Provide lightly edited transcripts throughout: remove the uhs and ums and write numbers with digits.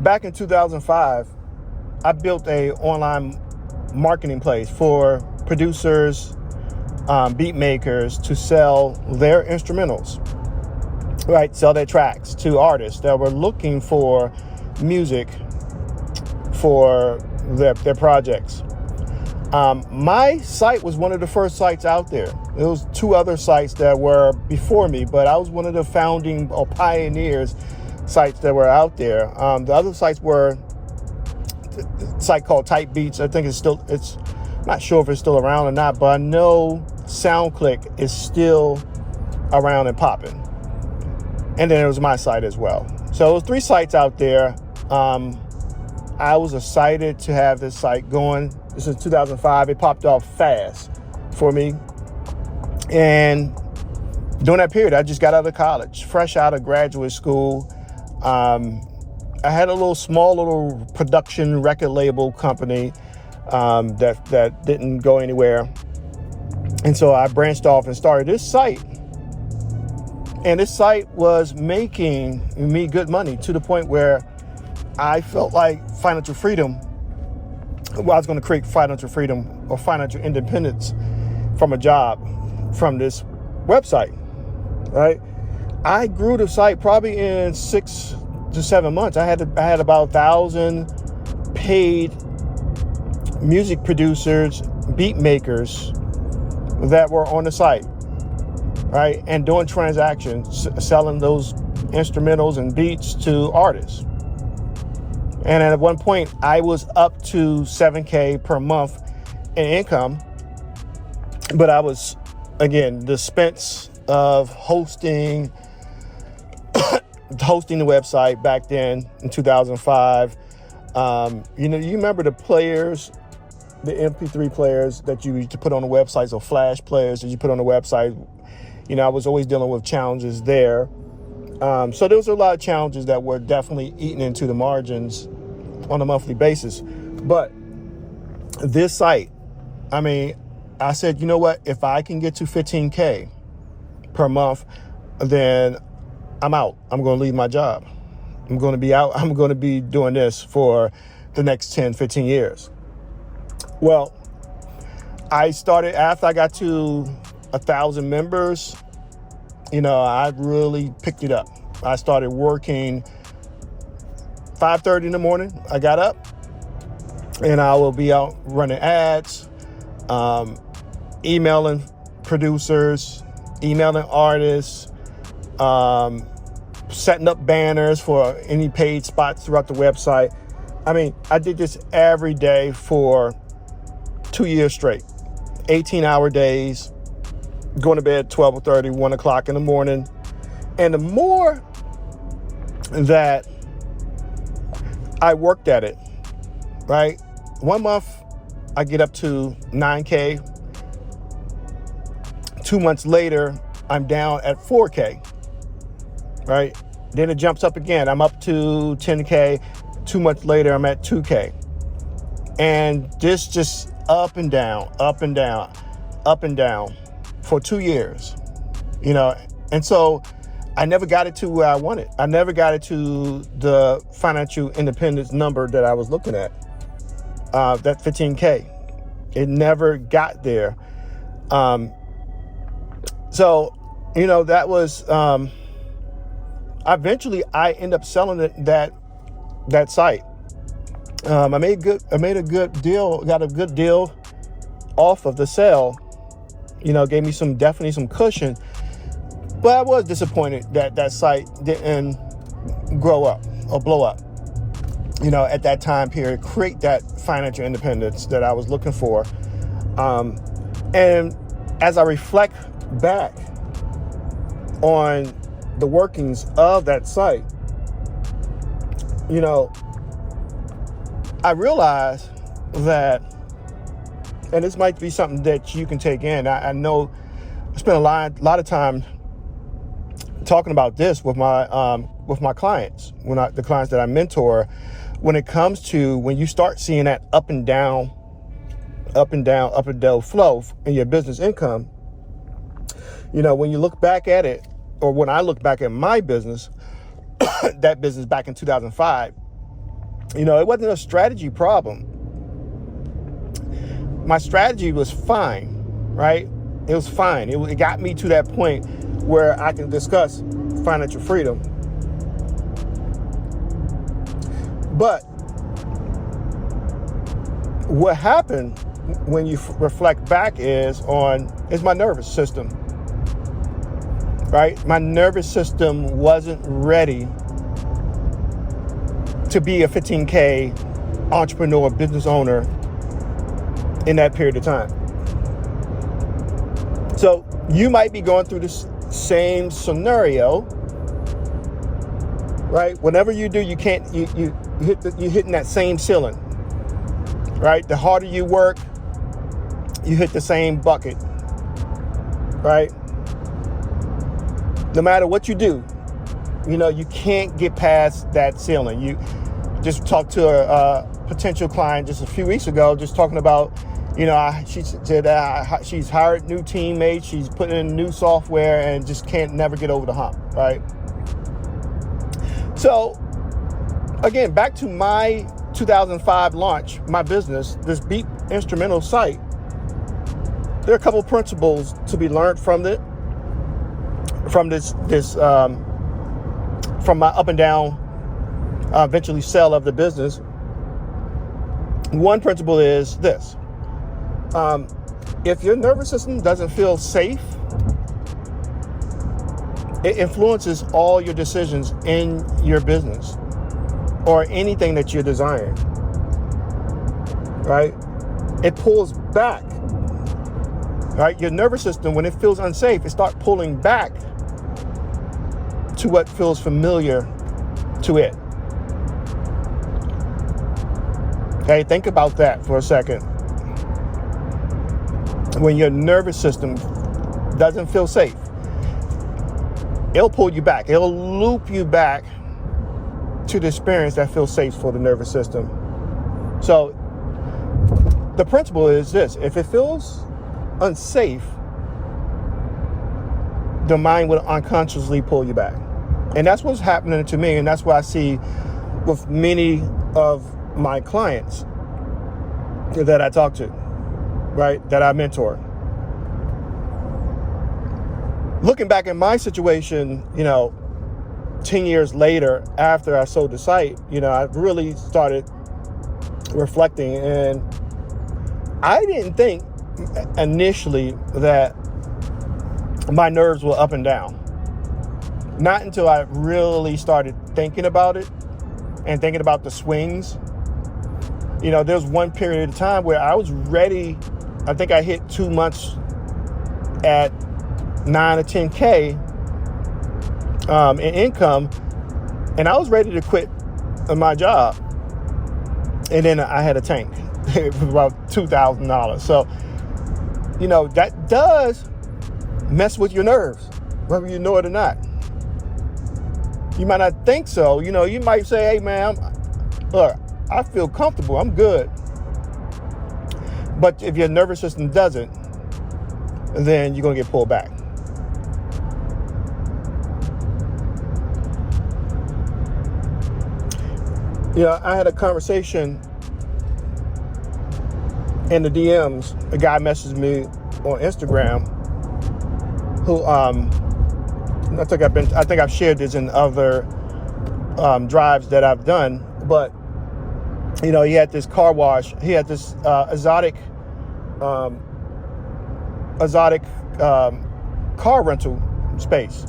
back in 2005, I built a online marketing place for producers, beat makers to sell their instrumentals, right? Sell their tracks to artists that were looking for music for their projects. My site was one of the first sites out there. There was two other sites that were before me, but I was one of the founding or pioneers sites that were out there. The other sites were a site called Type Beats. I think it's not sure if it's still around or not, but I know SoundClick is still around and popping. And then there was my site as well. So it was three sites out there. I was excited to have this site going. This is 2005. It popped off fast for me. And during that period, I just got out of college, fresh out of graduate school. I had a small little production record label company that didn't go anywhere. And so I branched off and started this site. And this site was making me good money to the point where I felt like financial freedom. Well, I was going to create financial freedom or financial independence from a job from this website, right? I grew the site probably in 6 to 7 months. I had about 1,000 paid music producers, beat makers that were on the site, right? And doing transactions, selling those instrumentals and beats to artists. And at one point, I was up to $7K per month in income. But I was, again, the expense of hosting the website back then in 2005. You remember the players, the MP3 players that you used to put on the websites, or flash players that you put on the website. I was always dealing with challenges there. So there was a lot of challenges that were definitely eating into the margins on a monthly basis. But this site, I said, you know what? If I can get to 15K per month, then I'm out. I'm going to leave my job. I'm going to be out. I'm going to be doing this for the next 10, 15 years. Well, I started after I got to 1,000 members. I really picked it up. I started working 5:30 in the morning. I got up and I will be out running ads, emailing producers, emailing artists, setting up banners for any paid spots throughout the website. I did this every day for 2 years straight, 18-hour days, going to bed 12:30, 1 o'clock in the morning. And the more that I worked at it, right? 1 month, I get up to 9K. 2 months later, I'm down at 4K, right? Then it jumps up again. I'm up to 10K. 2 months later, I'm at 2K. And this just up and down, up and down, up and down for 2 years, And so I never got it to where I wanted. I never got it to the financial independence number that I was looking at, that 15K. It never got there. So, that was, eventually I ended up selling that site. I made a good deal, got a good deal off of the sale, gave me definitely some cushion. But I was disappointed that site didn't grow up or blow up, at that time period, create that financial independence that I was looking for. And as I reflect back on the workings of that site, I realized that, and this might be something that you can take in. I know I spent a lot of time talking about this with my clients, the clients that I mentor, when it comes to when you start seeing that up and down flow in your business income. When you look back at it, or when I look back at my business, that business back in 2005, It wasn't a strategy problem. My strategy was fine, right? It was fine. It got me to that point where I can discuss financial freedom. But what happened when you reflect back is my nervous system, right? My nervous system wasn't ready to be a 15K entrepreneur, business owner in that period of time. So you might be going through this same scenario, right? Whenever you do, you're hitting that same ceiling, right? The harder you work, you hit the same bucket, right? No matter what you do, you can't get past that ceiling. You just talked to a potential client just a few weeks ago, just talking about, she said she's hired new teammates, she's putting in new software and just can't never get over the hump, right? So again, back to my 2005 launch, my business, this Beat Instrumental site, there are a couple principles to be learned from this from my up and down eventually sell of the business. One principle is this: if your nervous system doesn't feel safe, it influences all your decisions in your business or anything that you're desiring, right? It pulls back, right? Your nervous system, when it feels unsafe, it starts pulling back to what feels familiar to it. Okay, think about that for a second. When your nervous system doesn't feel safe, it'll pull you back. It'll loop you back to the experience that feels safe for the nervous system. So the principle is this: if it feels unsafe, the mind will unconsciously pull you back. And that's what's happening to me, and that's what I see with many of my clients that I talk to, right, that I mentor. Looking back at my situation, 10 years later after I sold the site, I really started reflecting, and I didn't think initially that my nerves were up and down. Not until I really started thinking about it and thinking about the swings. There was one period of time where I was ready. I think I hit 2 months at 9 or 10K in income, and I was ready to quit my job. And then I had a tank. It was about $2,000. So, that does mess with your nerves, whether you know it or not. You might not think so. You might say, hey, man, look, I feel comfortable. I'm good. But if your nervous system doesn't, then you're going to get pulled back. I had a conversation in the DMs. A guy messaged me on Instagram who, I think I've shared this in other drives that I've done, but he had this car wash. He had this exotic car rental space.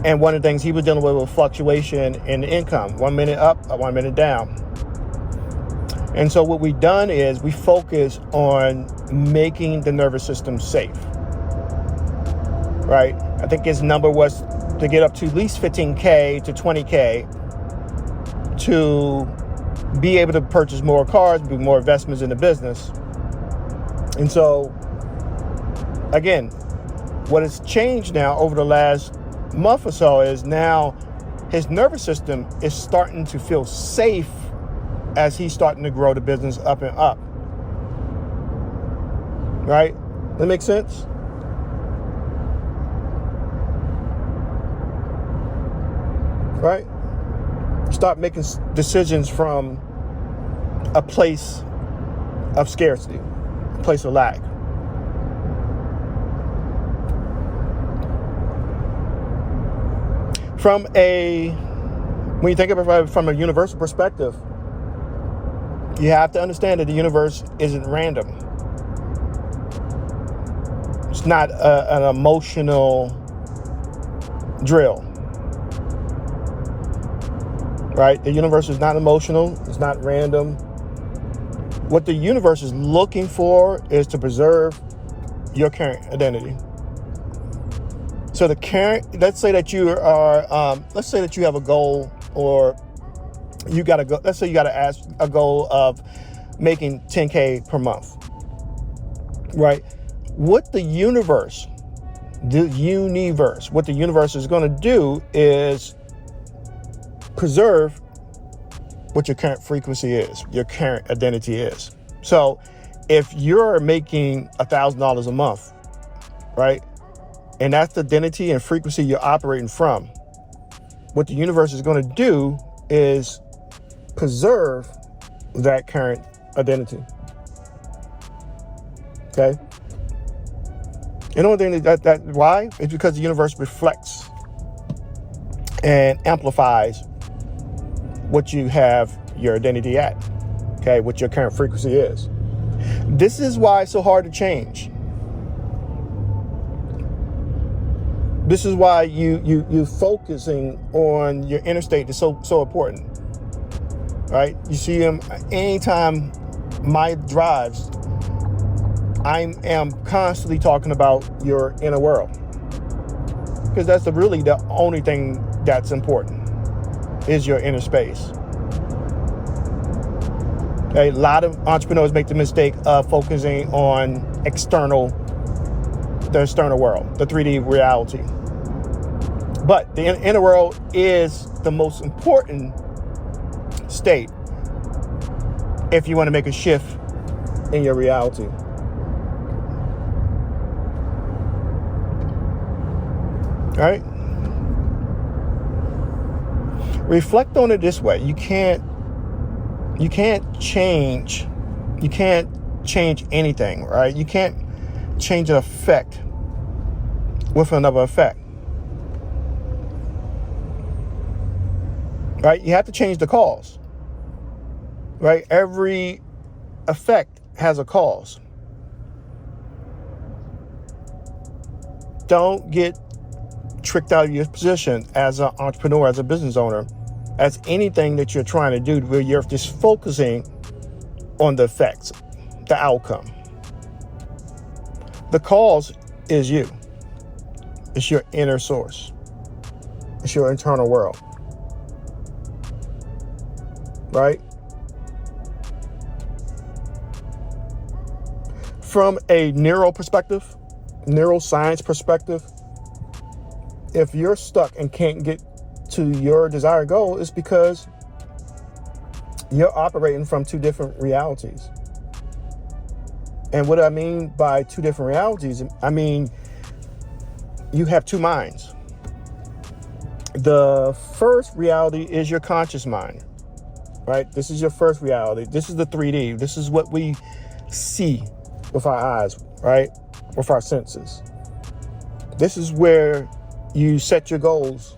And one of the things he was dealing with was fluctuation in income, 1 minute up, 1 minute down. And so what we've done is we focus on making the nervous system safe, right? I think his number was to get up to at least 15K to 20K to be able to purchase more cars, do more investments in the business. And so, again, what has changed now over the last month or so is now his nervous system is starting to feel safe as he's starting to grow the business up and up. Right? That makes sense? Right? Stop making decisions from a place of scarcity, a place of lack. When you think about it from a universal perspective, you have to understand that the universe isn't random. It's not an emotional drill, right? The universe is not emotional. It's not random. What the universe is looking for is to preserve your current identity. So let's say that you are, let's say that you have a goal, or you got to go. Let's say you got to ask a goal of making 10K per month, right? What the universe is going to do is preserve what your current frequency is, your current identity is. So if you're making $1,000 a month, right, and that's the identity and frequency you're operating from, what the universe is going to do is preserve that current identity. Okay? And the only thing that why is because the universe reflects and amplifies what you have your identity at. Okay, what your current frequency is. This is why it's so hard to change. This is why you focusing on your inner state is so important. Right? You see them anytime my drives, I am constantly talking about your inner world, because that's really the only thing that's important is your inner space. Okay? A lot of entrepreneurs make the mistake of focusing on the external world, the 3D reality. But the inner world is the most important state if you want to make a shift in your reality. All right? Reflect on it this way. You can't change anything, right? You can't change an effect with another effect. Right? You have to change the cause. Right? Every effect has a cause. Don't get tricked out of your position as an entrepreneur, as a business owner, as anything that you're trying to do where you're just focusing on the effects, the outcome. The cause is you. It's your inner source. It's your internal world. Right? From a neuroscience perspective, if you're stuck and can't get to your desired goal, it's because you're operating from two different realities. And what I mean by two different realities, I mean you have two minds. The first reality is your conscious mind, right? This is your first reality. This is the 3D. This is what we see with our eyes, right? With our senses. This is where you set your goals,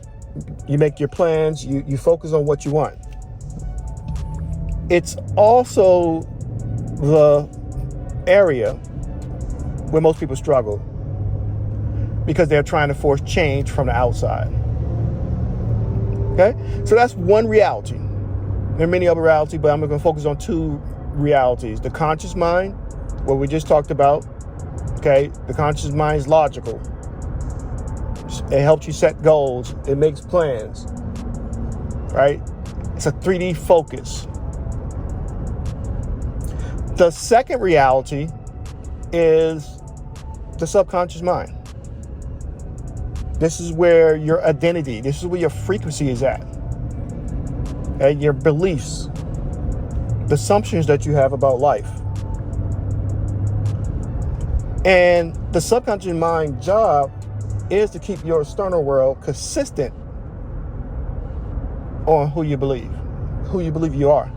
you make your plans, you focus on what you want. It's also the area where most people struggle because they're trying to force change from the outside. Okay? So that's one reality. There are many other realities, but I'm going to focus on two realities. The conscious mind, what we just talked about. Okay? The conscious mind is logical. It helps you set goals. It makes plans, right? It's a 3D focus. The second reality is the subconscious mind. This is where your identity, this is where your frequency is at. Okay? Your beliefs, the assumptions that you have about life. And the subconscious mind job is to keep your external world consistent on who you believe you are.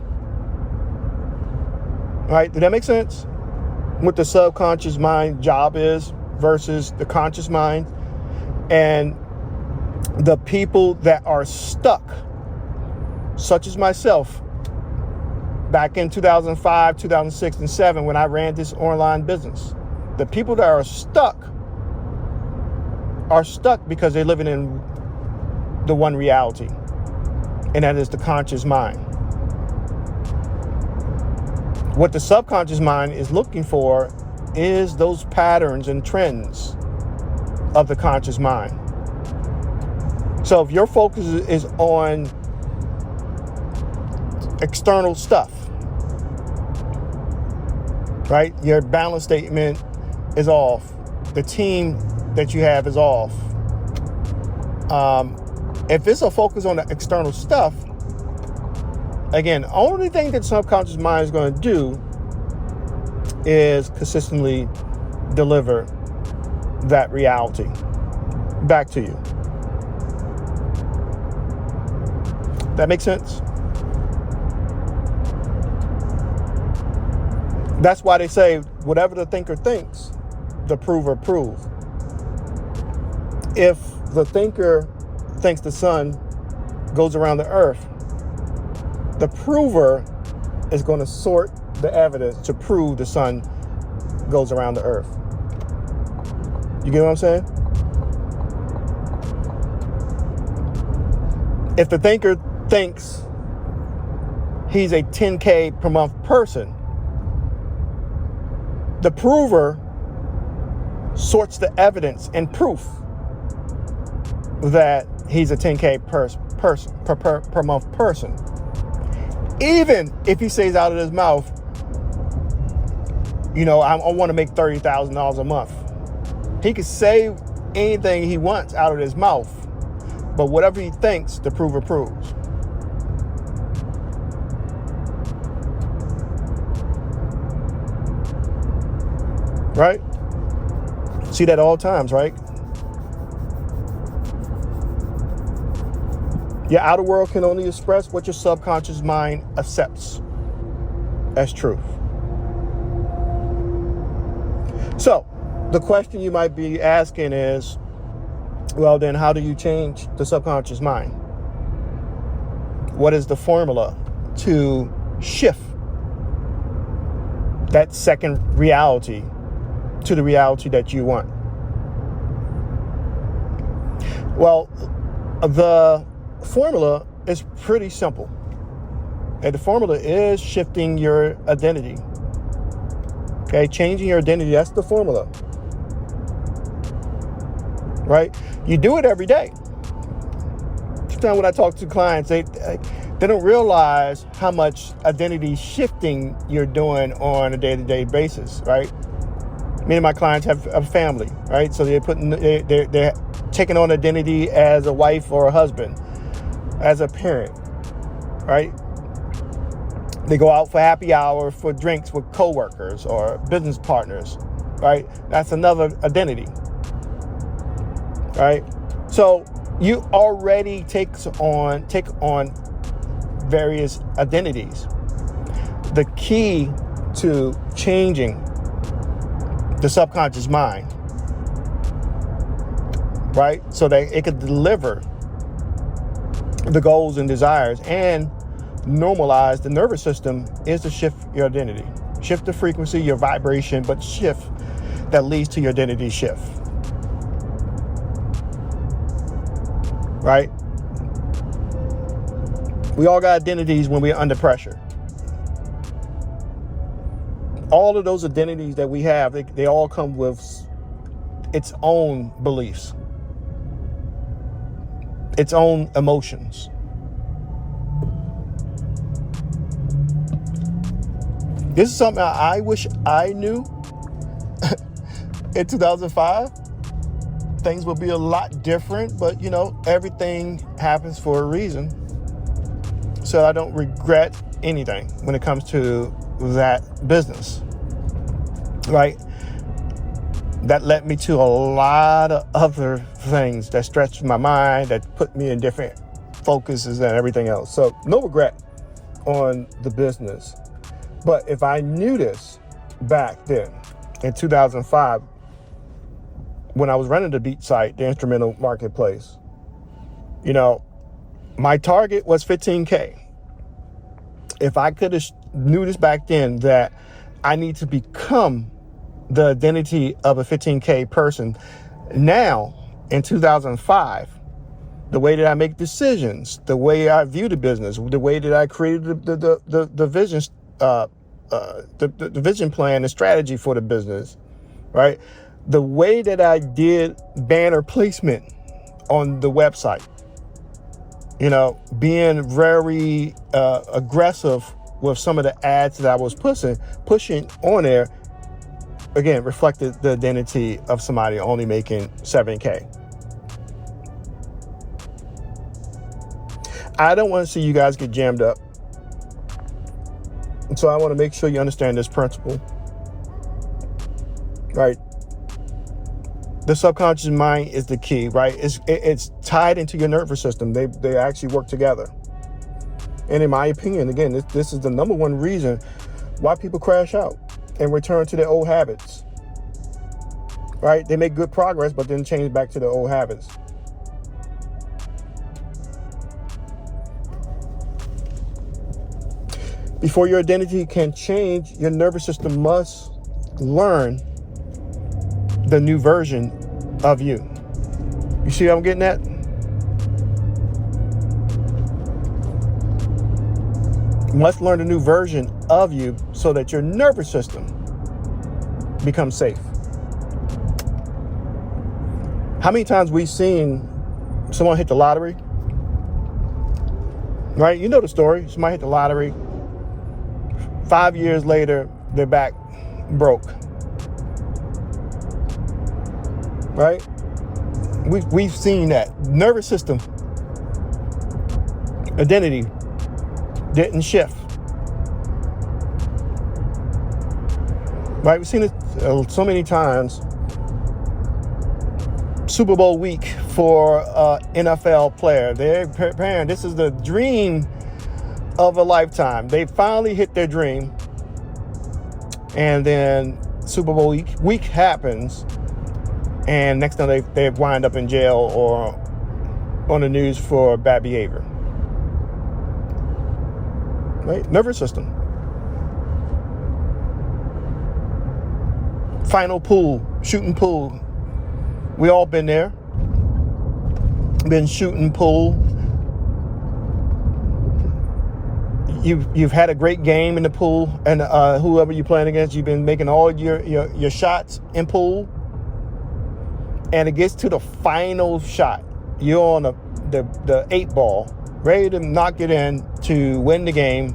Right? Did that make sense? What the subconscious mind job is versus the conscious mind. And the people that are stuck, such as myself, back in 2005, 2006, and 2007, when I ran this online business, the people that are stuck because they're living in the one reality, and that is the conscious mind. What the subconscious mind is looking for is those patterns and trends of the conscious mind. So if your focus is on external stuff, right? Your balance statement is off. The team that you have is off. If it's a focus on the external stuff, again, only thing that subconscious mind is going to do is consistently deliver that reality back to you. That makes sense? That's why they say, whatever the thinker thinks, the prover proves. If the thinker thinks the sun goes around the earth, the prover is going to sort the evidence to prove the sun goes around the earth. You get what I'm saying? If the thinker thinks he's a 10K per month person, the prover sorts the evidence and proof that he's a 10K per month person. Even if he says out of his mouth, I want to make $30,000 a month. He could say anything he wants out of his mouth, but whatever he thinks, the prover proves. Right? See that all times, right? Your outer world can only express what your subconscious mind accepts as truth. So, the question you might be asking is, well, then how do you change the subconscious mind? What is the formula to shift that second reality to the reality that you want? Well, the formula is pretty simple. And the formula is shifting your identity. Okay, changing your identity, that's the formula. Right? You do it every day. Sometimes when I talk to clients, they don't realize how much identity shifting you're doing on a day-to-day basis, right? Many of my clients have a family, right? So they're taking on identity as a wife or a husband, as a parent, right? They go out for happy hour, for drinks with coworkers or business partners, right? That's another identity, right? So you already take on various identities. The key to changing the subconscious mind, right? So that it could deliver the goals and desires and normalize the nervous system, is to shift your identity. Shift the frequency, your vibration, but shift that leads to your identity shift. Right? We all got identities when we're under pressure. All of those identities that we have, they all come with its own beliefs, its own emotions. This is something I wish I knew in 2005. Things would be a lot different, but everything happens for a reason. So I don't regret anything when it comes to that business, right? That led me to a lot of other things that stretched my mind, that put me in different focuses and everything else. So no regret on the business. But if I knew this back then in 2005, when I was running the beat site, the instrumental marketplace, my target was 15K. If I could have knew this back then, that I need to become the identity of a 15K person, now in 2005, the way that I make decisions, the way I view the business, the way that I created the vision, the vision plan, the strategy for the business, right? The way that I did banner placement on the website, being very aggressive with some of the ads that I was pushing on there, again, reflected the identity of somebody only making 7K. I don't want to see you guys get jammed up. And so I want to make sure you understand this principle, right? The subconscious mind is the key, right? It's tied into your nervous system. They actually work together. And in my opinion, again, this is the number one reason why people crash out and return to their old habits, right? They make good progress, but then change back to their old habits. Before your identity can change, your nervous system must learn the new version of you. You see what I'm getting at? You must learn a new version of you so that your nervous system becomes safe. How many times we've seen someone hit the lottery? Right? You know the story. Somebody hit the lottery. 5 years later, they're back broke. Right? We've seen that. Nervous system identity didn't shift. Right? We've seen it so many times. Super Bowl week for NFL player. They're preparing. This is the dream of a lifetime. They finally hit their dream. And then Super Bowl week happens. And next time they wind up in jail or on the news for bad behavior. Right? Nervous system. Final pool, shooting pool. We all been there. Been shooting pool. You've had a great game in the pool, and whoever you're playing against, you've been making all your shots in pool. And it gets to the final shot. You're on the 8 ball, ready to knock it in to win the game.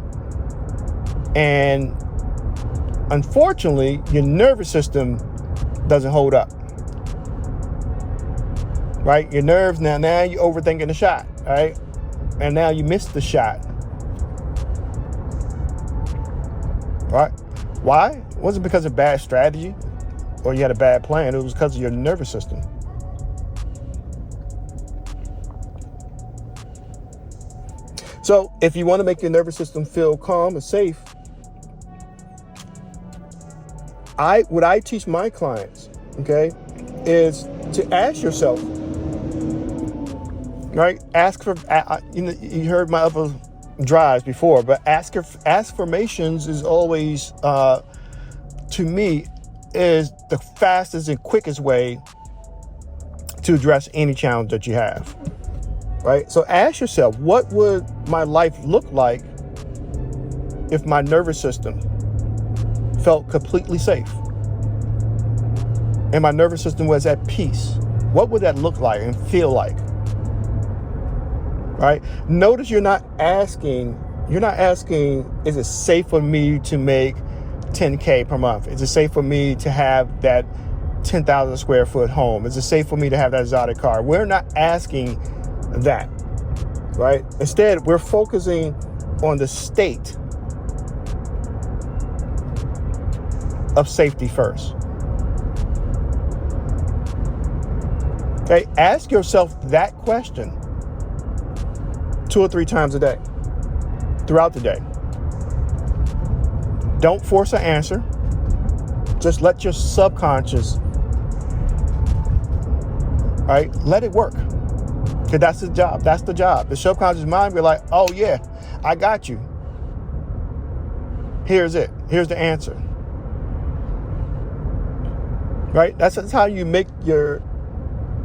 And unfortunately, your nervous system doesn't hold up. Right? Your nerves, now you're overthinking the shot, right? And now you missed the shot. Right? Why? It wasn't because of bad strategy or you had a bad plan. It was because of your nervous system. So if you want to make your nervous system feel calm and safe, what I teach my clients, okay, is to ask yourself, right? Ask for, you heard my other drives before, but affirmations is always, to me, is the fastest and quickest way to address any challenge that you have, right? So ask yourself, what would my life look like if my nervous system felt completely safe and my nervous system was at peace? What would that look like and feel like? Right? Notice you're not asking, is it safe for me to make 10K per month? Is it safe for me to have that 10,000 square foot home? Is it safe for me to have that exotic car? We're not asking that, right? Instead, we're focusing on the state of safety first. Okay, ask yourself that question. 2 or 3 times a day, throughout the day. Don't force an answer. Just let your subconscious, right? Let it work. Because that's the job. That's the job. The subconscious mind be like, oh yeah, I got you. Here's it. Here's the answer. Right? That's how you make your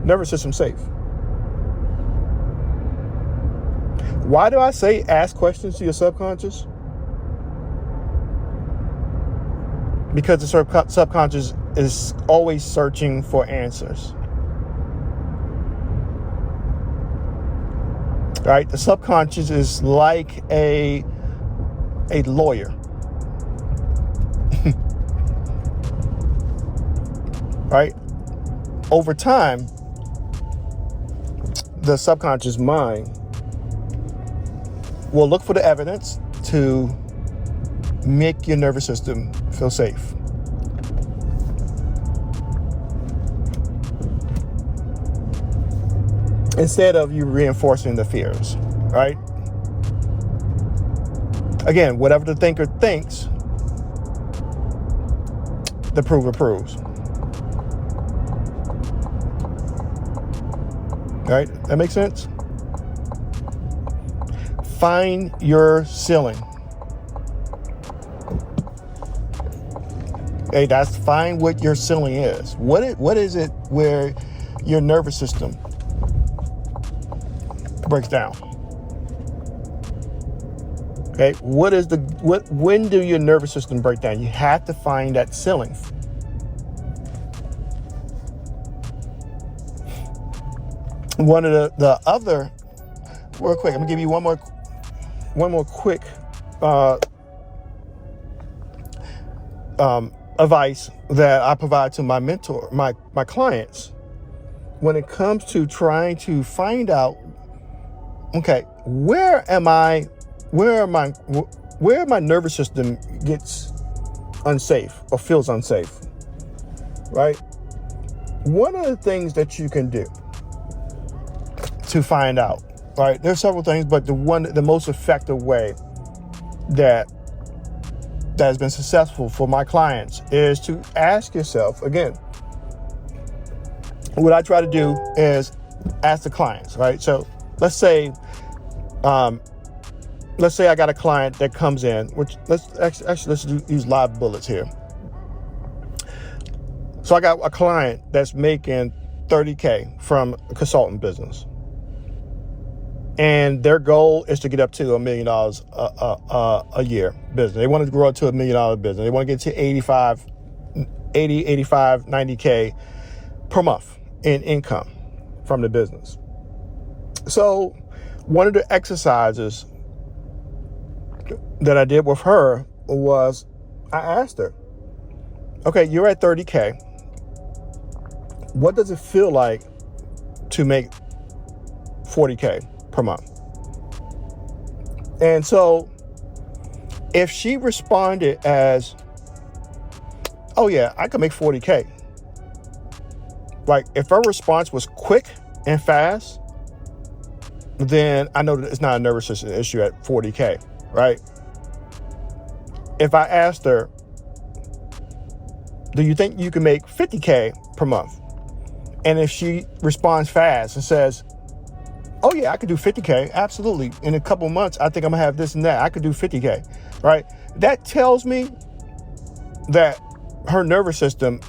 nervous system safe. Why do I say ask questions to your subconscious? Because the subconscious is always searching for answers. Right? The subconscious is like a lawyer. Right? Over time, the subconscious mind will look for the evidence to make your nervous system feel safe. Instead of you reinforcing the fears, right? Again, whatever the thinker thinks, the prover proves. Right? That makes sense? Find your ceiling. Hey, find what your ceiling is. What is it where your nervous system breaks down? Okay, when do your nervous system break down? You have to find that ceiling. One of the other, real quick, I'm gonna give you one more quick advice that I provide to my mentor, my clients, when it comes to trying to find out, okay, where my nervous system gets unsafe or feels unsafe, right? One of the things that you can do to find out, right? There's several things, but the most effective way that has been successful for my clients is to ask yourself, again, what I try to do is ask the clients, right? So let's say I got a client that comes in, which let's use live bullets here. So I got a client that's making $30K from a consultant business. And their goal is to get up to $1 million a year business. They want to grow to $1 million business. They want to get to 85, 90K per month in income from the business. So one of the exercises that I did with her was I asked her, okay, you're at 30K. What does it feel like to make 40K per month? And so if she responded as, oh yeah, I can make 40K. Like if her response was quick and fast, then I know that it's not a nervous system issue at 40K, right? If I asked her, do you think you can make 50K per month? And if she responds fast and says, oh yeah, I could do 50K. Absolutely. In a couple months, I think I'm gonna have this and that. I could do 50K, right? That tells me that her nervous system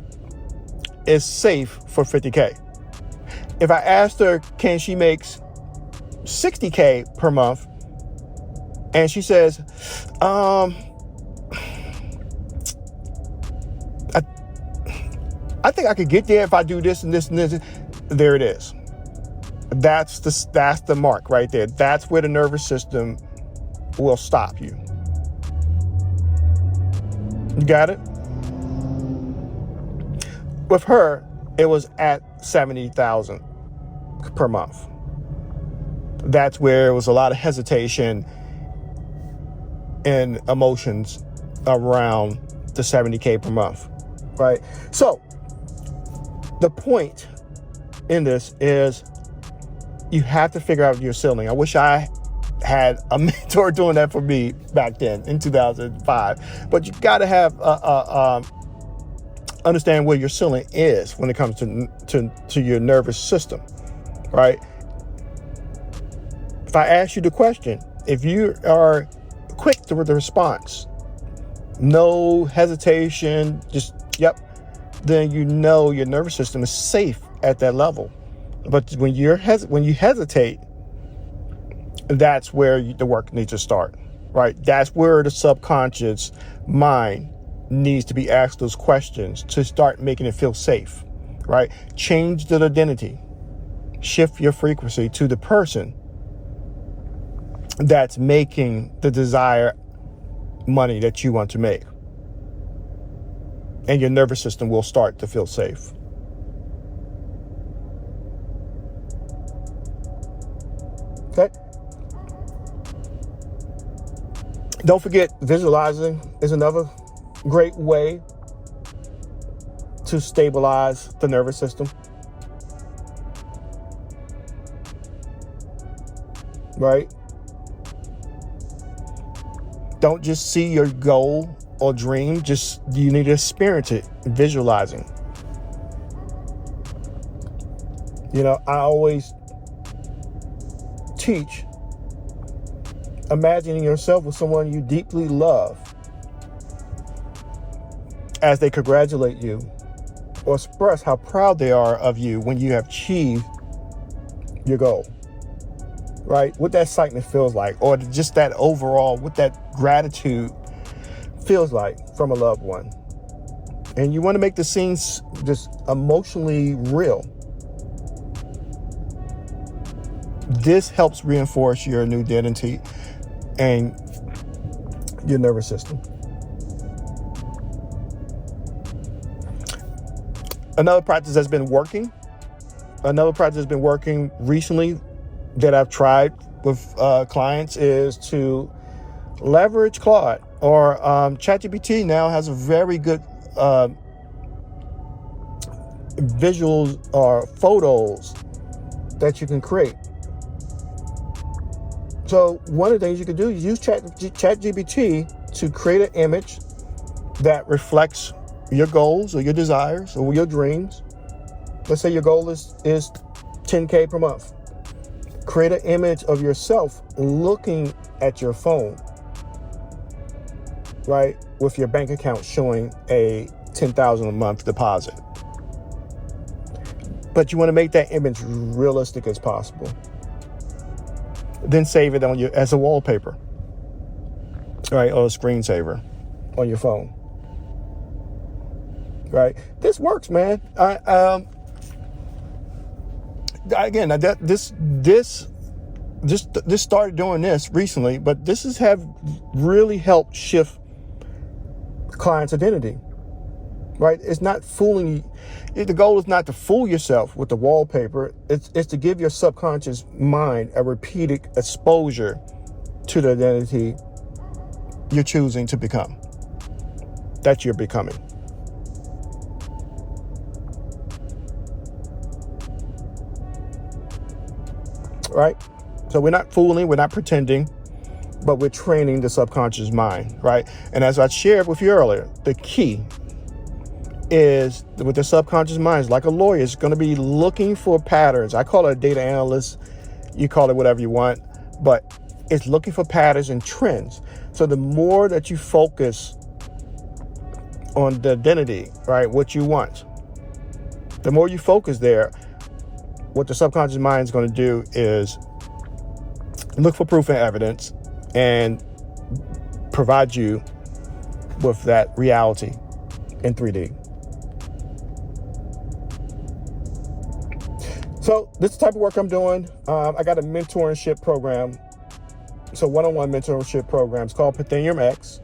is safe for 50K. If I asked her, can she make 60K per month? And she says, I think I could get there if I do this and this and this. There it is. That's the mark right there. That's where the nervous system will stop you. You got it? With her, it was at 70,000 per month. That's where it was a lot of hesitation and emotions around the 70K per month, right? So the point in this is you have to figure out your ceiling. I wish I had a mentor doing that for me back then in 2005. But you got to have understand where your ceiling is when it comes to your nervous system, right? If I ask you the question, if you are quick to the response, no hesitation, just yep, then you know your nervous system is safe at that level. But when you hesitate, that's where the work needs to start, right? That's where the subconscious mind needs to be asked those questions to start making it feel safe, right? Change the identity, shift your frequency to the person that's making the desired money that you want to make. And your nervous system will start to feel safe. Okay. Don't forget, visualizing is another great way to stabilize the nervous system. Right? Don't just see your goal or dream, you need to experience it, visualizing. I always teach imagining yourself with someone you deeply love as they congratulate you or express how proud they are of you when you have achieved your goal, right? What that excitement feels like, or just that overall, what that gratitude feels like from a loved one. And you want to make the scenes just emotionally real. This helps reinforce your new identity and your nervous system. Another practice that's been working recently that I've tried with clients is to leverage Claude, or ChatGPT now has a very good visuals or photos that you can create. So one of the things you can do is use ChatGPT to create an image that reflects your goals or your desires or your dreams. Let's say your goal is 10K per month. Create an image of yourself looking at your phone, right, with your bank account showing a $10,000 a month deposit. But you want to make that image realistic as possible. Then save it as a wallpaper, right, or a screensaver on your phone. Right, this works, man. This started doing this recently, but this have really helped shift clients' identity. Right, it's not fooling you. The goal is not to fool yourself with the wallpaper. It's to give your subconscious mind a repeated exposure to the identity you're choosing to become, that you're becoming. Right? So we're not fooling, we're not pretending, but we're training the subconscious mind, right? And as I shared with you earlier, the key is with the subconscious mind, is like a lawyer, is going to be looking for patterns. I call it a data analyst. You call it whatever you want, but it's looking for patterns and trends. So the more that you focus on the identity, right, what you want, the more you focus there, what the subconscious mind is going to do is look for proof and evidence and provide you with that reality in 3D. So this is the type of work I'm doing. I got a mentorship program. So one-on-one mentorship programs called Pythium X.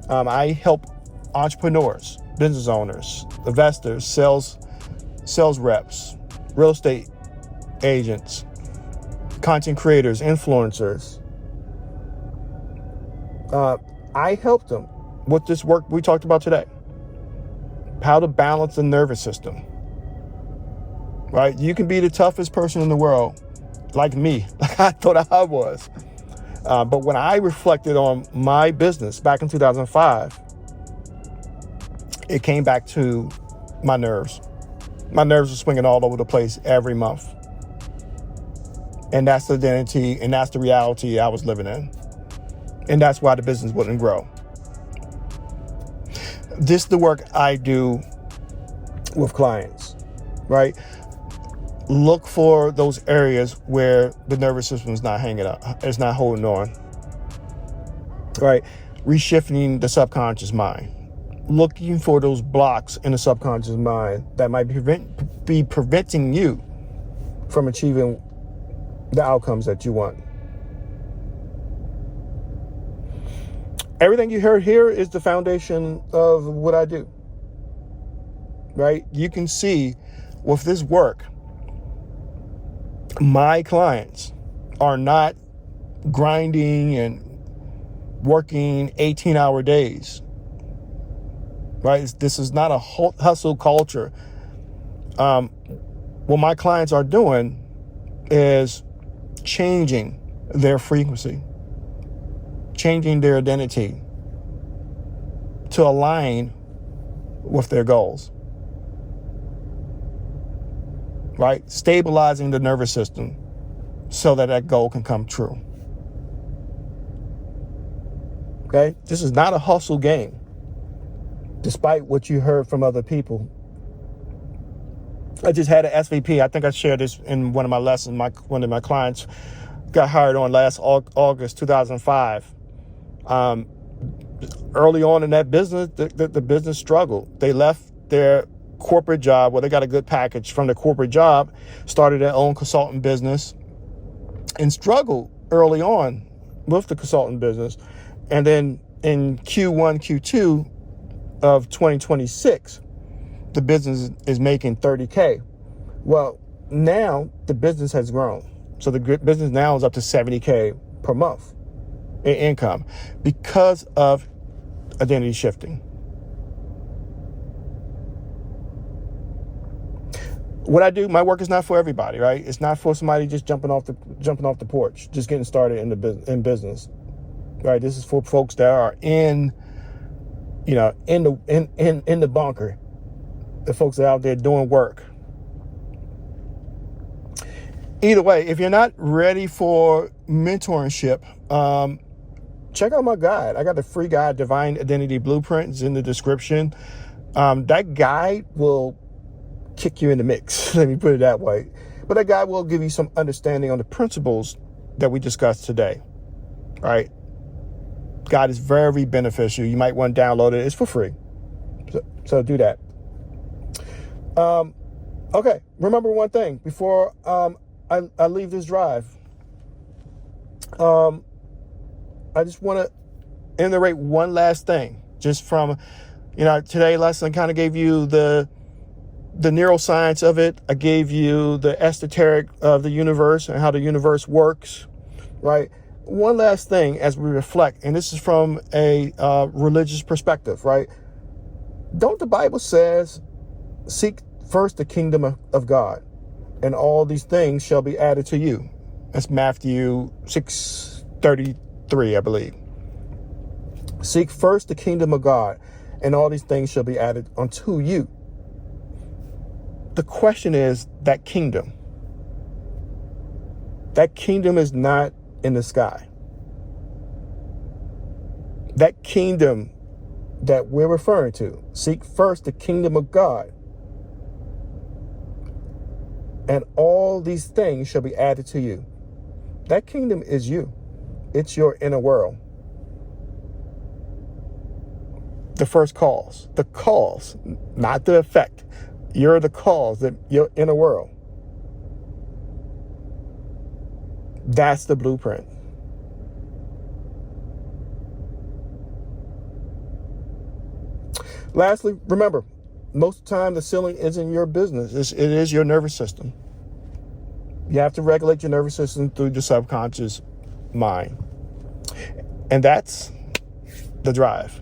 I help entrepreneurs, business owners, investors, sales reps, real estate agents, content creators, influencers. I help them with this work we talked about today. How to balance the nervous system. Right? You can be the toughest person in the world, like me, like I thought I was. But when I reflected on my business back in 2005, it came back to my nerves. My nerves were swinging all over the place every month. And that's the identity, and that's the reality I was living in. And that's why the business wouldn't grow. This is the work I do with clients, right? Look for those areas where the nervous system is not hanging up, it's not holding on, right? Reshifting the subconscious mind. Looking for those blocks in the subconscious mind that might be preventing you from achieving the outcomes that you want. Everything you heard here is the foundation of what I do, right? You can see with this work, my clients are not grinding and working 18-hour days, right? This is not a hustle culture. What my clients are doing is changing their frequency, changing their identity to align with their goals, right? Stabilizing the nervous system so that that goal can come true. Okay? This is not a hustle game, despite what you heard from other people. I just had an SVP. I think I shared this in one of my lessons. One of my clients got hired on last August 2005. Early on in that business, the business struggled. They left their corporate job, they got a good package from the corporate job, started their own consultant business, and struggled early on with the consultant business. And then in Q1, Q2 of 2026, the business is making $30K. Well, now the business has grown. So the business now is up to $70K per month in income because of identity shifting. What I do, my work is not for everybody, right? It's not for somebody just jumping off the porch, just getting started in business, right? This is for folks that are in the bunker, the folks that are out there doing work. Either way, if you're not ready for mentorship, check out my guide. I got the free guide, Divine Identity Blueprint. It's in the description. That guide will kick you in the mix. Let me put it that way. But that guide will give you some understanding on the principles that we discussed today. Right? Guide is very beneficial. You might want to download it. It's for free. So do that. Okay. Remember one thing before I leave this drive. I just want to iterate one last thing. Just from, today's lesson kind of gave you the neuroscience of it. I gave you the esoteric of the universe and how the universe works, right? One last thing as we reflect, and this is from a religious perspective, right? Don't the Bible says, seek first the kingdom of God, and all these things shall be added to you. That's Matthew 6:33, I believe. Seek first the kingdom of God, and all these things shall be added unto you. The question is, that kingdom is not in the sky. That kingdom that we're referring to, seek first the kingdom of God, and all these things shall be added to you. That kingdom is you. It's your inner world. The first cause, not the effect. You're the cause, that your inner world. That's the blueprint. Lastly, remember, most of the time the ceiling isn't your business. It is your nervous system. You have to regulate your nervous system through the subconscious mind. And that's the drive.